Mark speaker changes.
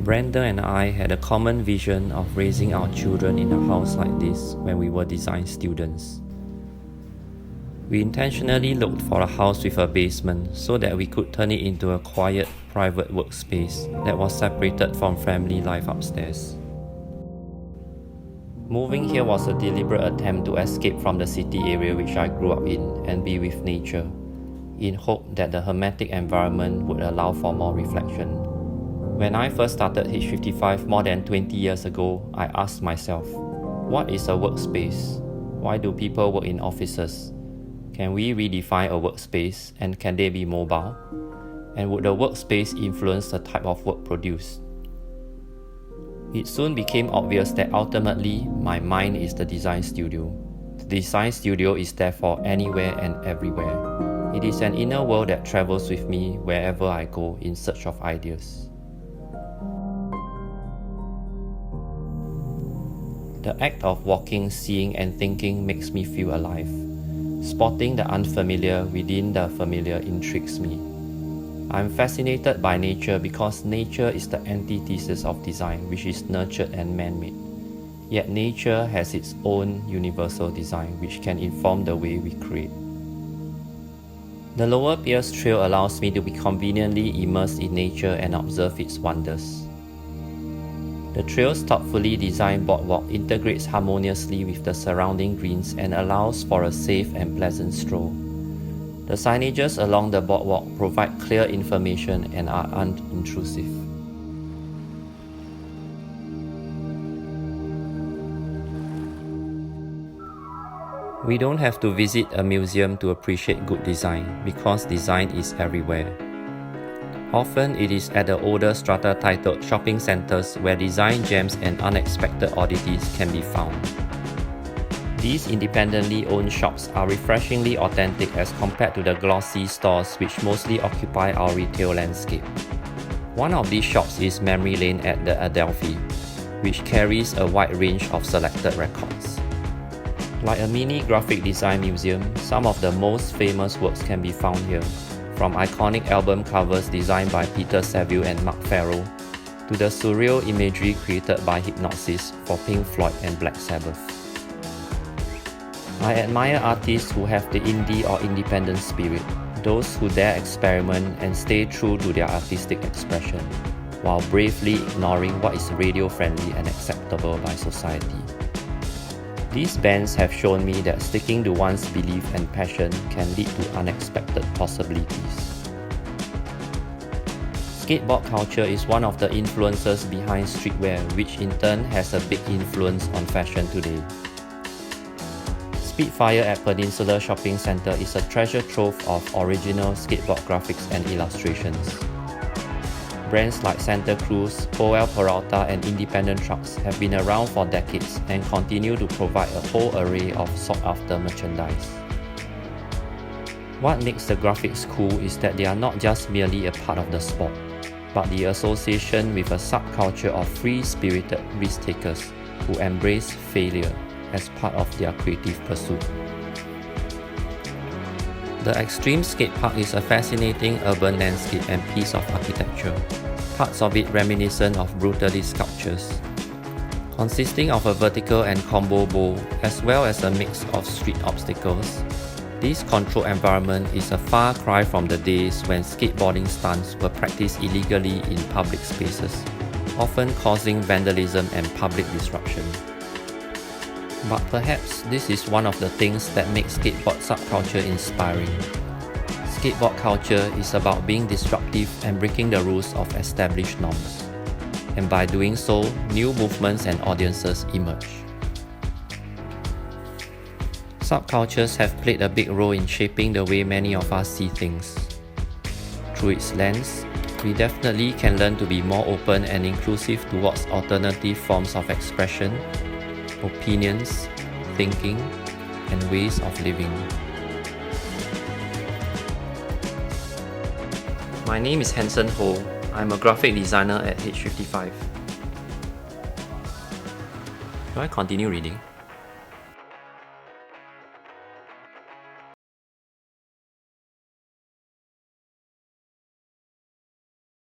Speaker 1: Brenda and I had a common vision of raising our children in a house like this when we were design students. We intentionally looked for a house with a basement so that we could turn it into a quiet, private workspace that was separated from family life upstairs. Moving here was a deliberate attempt to escape from the city area which I grew up in and be with nature, in hope that the hermetic environment would allow for more reflection. When I first started H55 more than 20 years ago, I asked myself, what is a workspace? Why do people work in offices? Can we redefine a workspace, and can they be mobile? And would the workspace influence the type of work produced? It soon became obvious that ultimately, my mind is the design studio. The design studio is therefore anywhere and everywhere. It is an inner world that travels with me wherever I go in search of ideas. The act of walking, seeing, and thinking makes me feel alive. Spotting the unfamiliar within the familiar intrigues me. I'm fascinated by nature because nature is the antithesis of design, which is nurtured and man-made. Yet nature has its own universal design, which can inform the way we create. The Lower Pierce Trail allows me to be conveniently immersed in nature and observe its wonders. The trail's thoughtfully designed boardwalk integrates harmoniously with the surrounding greens and allows for a safe and pleasant stroll. The signages along the boardwalk provide clear information and are unintrusive. We don't have to visit a museum to appreciate good design because design is everywhere. Often it is at the older strata titled shopping centers where design gems and unexpected oddities can be found. These independently owned shops are refreshingly authentic as compared to the glossy stores which mostly occupy our retail landscape. One of these shops is Memory Lane at the Adelphi, which carries a wide range of selected records. Like a mini graphic design museum, some of the most famous works can be found here, from iconic album covers designed by Peter Saville and Mark Farrow, to the surreal imagery created by Hypnosis for Pink Floyd and Black Sabbath. I admire artists who have the indie or independent spirit, those who dare experiment and stay true to their artistic expression, while bravely ignoring what is radio-friendly and acceptable by society. These bands have shown me that sticking to one's belief and passion can lead to unexpected possibilities. Skateboard culture is one of the influences behind streetwear, which in turn has a big influence on fashion today. Spitfire at Peninsula Shopping Centre is a treasure trove of original skateboard graphics and illustrations. Brands like Santa Cruz, OL Peralta, and Independent Trucks have been around for decades and continue to provide a whole array of sought-after merchandise. What makes the graphics cool is that they are not just merely a part of the sport, but the association with a subculture of free-spirited risk-takers who embrace failure as part of their creative pursuit. The Extreme Skate Park is a fascinating urban landscape and piece of architecture, parts of it reminiscent of brutalist sculptures. Consisting of a vertical and combo bowl, as well as a mix of street obstacles, this controlled environment is a far cry from the days when skateboarding stunts were practiced illegally in public spaces, often causing vandalism and public disruption. But perhaps this is one of the things that makes skateboard subculture inspiring. Skateboard culture is about being disruptive and breaking the rules of established norms. And by doing so, new movements and audiences emerge. Subcultures have played a big role in shaping the way many of us see things. Through its lens, we definitely can learn to be more open and inclusive towards alternative forms of expression, opinions, thinking, and ways of living. My name is Hanson Ho. I'm a graphic designer at H55. Should I continue reading?